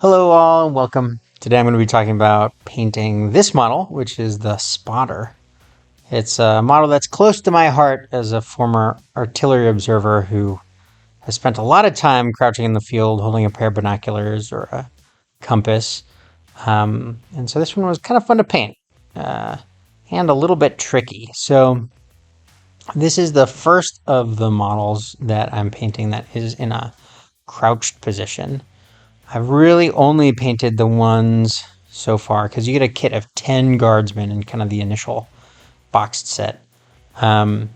Hello all and welcome. Today I'm going to be talking about painting this model, which is the Spotter. It's a model that's close to my heart as a former artillery observer who has spent a lot of time crouching in the field holding a pair of binoculars or a compass. And so this one was kind of fun to paint and a little bit tricky. So this is the first of the models that I'm painting that is in a crouched position. I've really only painted the ones so far because you get a kit of 10 guardsmen in kind of the initial boxed set. I've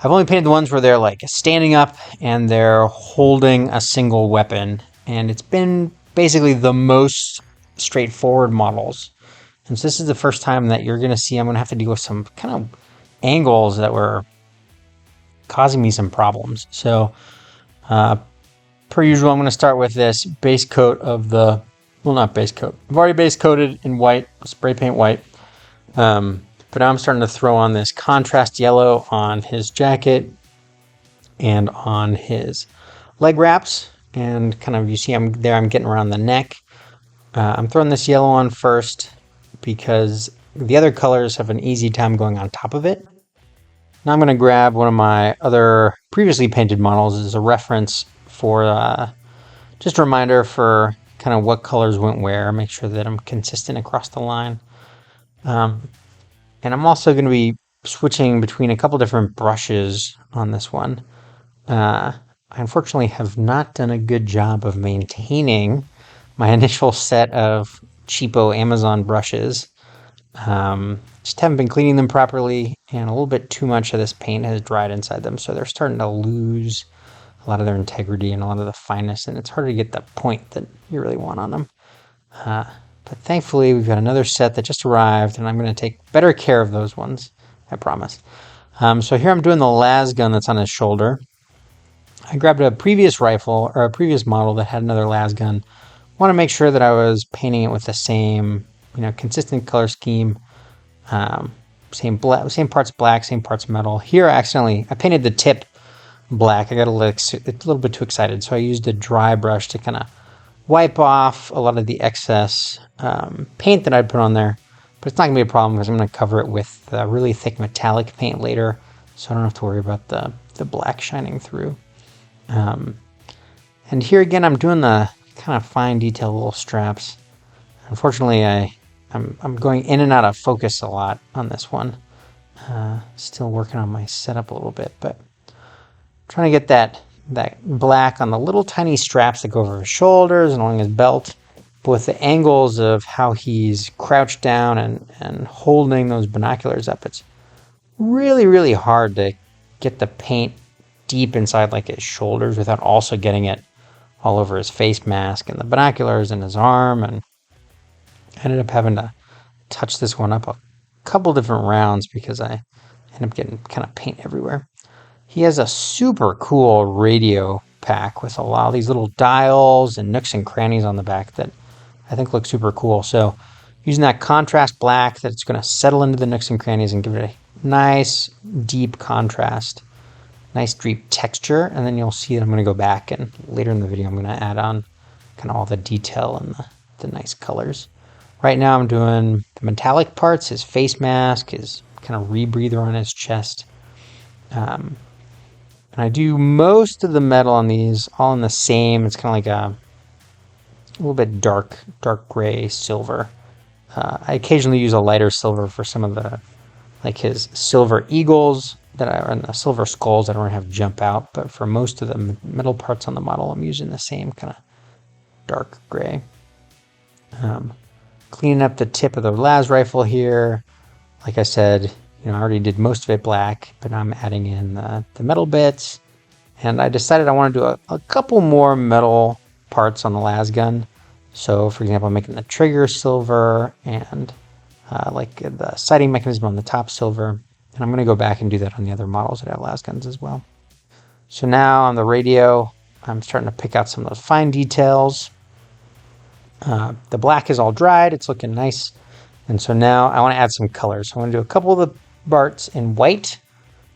only painted the ones where they're like standing up and they're holding a single weapon, and it's been basically the most straightforward models. And so this is the first time that you're going to see I'm going to have to deal with some kind of angles that were causing me some problems. So per usual, I'm going to start with this base coat of the, well, not base coat. I've already base coated in white, spray paint white. But now I'm starting to throw on this contrast yellow on his jacket and on his leg wraps. And kind of, you see I'm getting around the neck. I'm throwing this yellow on first because the other colors have an easy time going on top of it. Now I'm going to grab one of my other previously painted models as a reference for just a reminder for kind of what colors went where, make sure that I'm consistent across the line. And I'm also going to be switching between a couple different brushes on this one. I unfortunately have not done a good job of maintaining my initial set of cheapo Amazon brushes. Just haven't been cleaning them properly, and a little bit too much of this paint has dried inside them, so they're starting to lose a lot of their integrity and a lot of the fineness, and it's hard to get the point that you really want on them. But thankfully, we've got another set that just arrived, and I'm going to take better care of those ones, I promise. So here I'm doing the las gun that's on his shoulder. I grabbed a previous rifle, or a previous model that had another las gun. I want to make sure that I was painting it with the same, consistent color scheme. Same parts black, same parts metal. Here, I painted the tip black. I got a little bit too excited, so I used a dry brush to kind of wipe off a lot of the excess paint that I'd put on there. But it's not going to be a problem because I'm going to cover it with really thick metallic paint later, so I don't have to worry about the black shining through. And here again, I'm doing the kind of fine detail little straps. Unfortunately, I'm going in and out of focus a lot on this one. Still working on my setup a little bit, but trying to get that black on the little tiny straps that go over his shoulders and along his belt, but with the angles of how he's crouched down and holding those binoculars up, it's really, really hard to get the paint deep inside like his shoulders without also getting it all over his face mask and the binoculars and his arm. And I ended up having to touch this one up a couple different rounds because I ended up getting kind of paint everywhere. He has a super cool radio pack with a lot of these little dials and nooks and crannies on the back that I think look super cool. So using that contrast black, that's going to settle into the nooks and crannies and give it a nice deep contrast, nice deep texture. And then you'll see that I'm going to go back and later in the video I'm going to add on kind of all the detail and the nice colors. Right now I'm doing the metallic parts, his face mask, his kind of rebreather on his chest. And I do most of the metal on these all in the same. It's kind of like a little bit dark gray silver. I occasionally use a lighter silver for some of the, like his silver eagles and the silver skulls I don't have jump out. But for most of the metal parts on the model, I'm using the same kind of dark gray. Cleaning up the tip of the las rifle here. Like I said, I already did most of it black, but I'm adding in the metal bits. And I decided I want to do a couple more metal parts on the las gun. So, for example, I'm making the trigger silver and like the sighting mechanism on the top silver. And I'm going to go back and do that on the other models that have las guns as well. So now on the radio, I'm starting to pick out some of those fine details. The black is all dried. It's looking nice. And so now I want to add some colors. So I want to do a couple of the parts in white,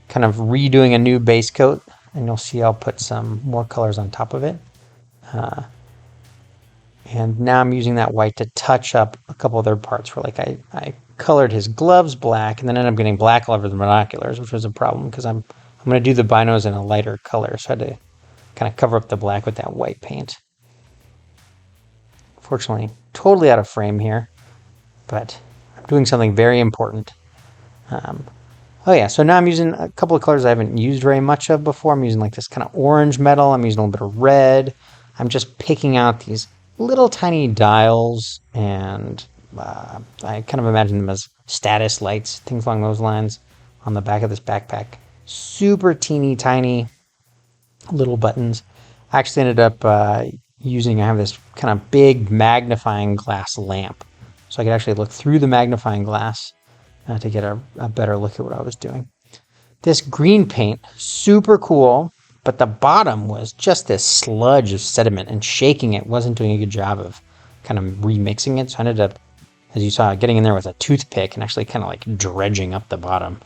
kind of redoing a new base coat. And you'll see I'll put some more colors on top of it. And now I'm using that white to touch up a couple other parts where like I colored his gloves black and then ended up getting black all over the binoculars, which was a problem because I'm going to do the binos in a lighter color. So I had to kind of cover up the black with that white paint. Fortunately, totally out of frame here, but I'm doing something very important. Oh yeah, so now I'm using a couple of colors I haven't used very much of before. I'm using like this kind of orange metal. I'm using a little bit of red. I'm just picking out these little tiny dials, and I kind of imagine them as status lights, things along those lines, on the back of this backpack. Super teeny tiny little buttons. I actually ended up I have this kind of big magnifying glass lamp, so I could actually look through the magnifying glass to get a better look at what I was doing. This green paint, super cool, but the bottom was just this sludge of sediment, and shaking it wasn't doing a good job of kind of remixing it. So I ended up, as you saw, getting in there with a toothpick and actually kind of like dredging up the bottom,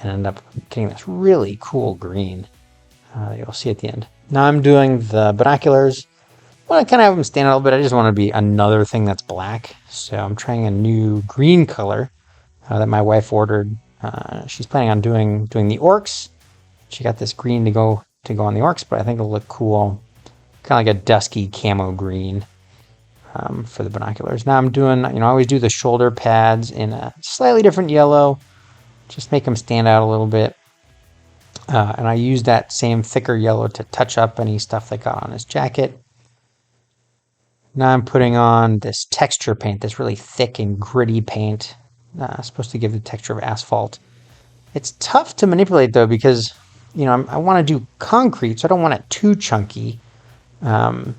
and ended up getting this really cool green that you'll see at the end. Now I'm doing the binoculars. I want to kind of have them stand out a little bit. I just want to be another thing that's black. So I'm trying a new green color that my wife ordered. She's planning on doing the orcs. She got this green to go on the orcs, but I think it'll look cool, kind of like a dusky camo green for the binoculars. Now I'm doing, I always do the shoulder pads in a slightly different yellow, just make them stand out a little bit. And I use that same thicker yellow to touch up any stuff that got on his jacket. Now I'm putting on this texture paint, this really thick and gritty paint. Supposed to give the texture of asphalt. It's tough to manipulate though because I want to do concrete, so I don't want it too chunky. But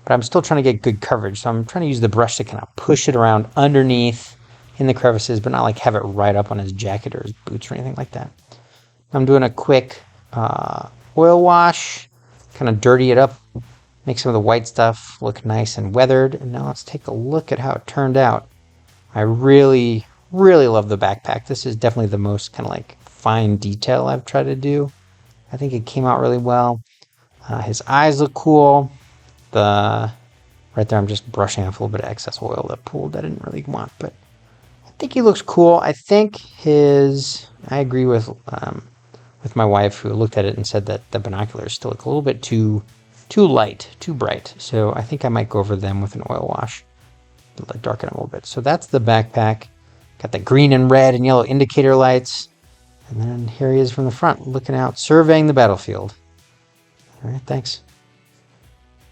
I'm still trying to get good coverage, so I'm trying to use the brush to kind of push it around underneath in the crevices, but not like have it right up on his jacket or his boots or anything like that. I'm doing a quick oil wash, kind of dirty it up, make some of the white stuff look nice and weathered. And now let's take a look at how it turned out. I really love the backpack. This is definitely the most kind of like fine detail I've tried to do. I think it came out really well. His eyes look cool. Right there I'm just brushing off a little bit of excess oil that pooled I didn't really want, but I think he looks cool. I think I agree with my wife, who looked at it and said that the binoculars still look a little bit too light, too bright. So I think I might go over them with an oil wash to darken it a little bit. So that's the backpack. Got the green and red and yellow indicator lights. And then here he is from the front, looking out, surveying the battlefield. All right, thanks.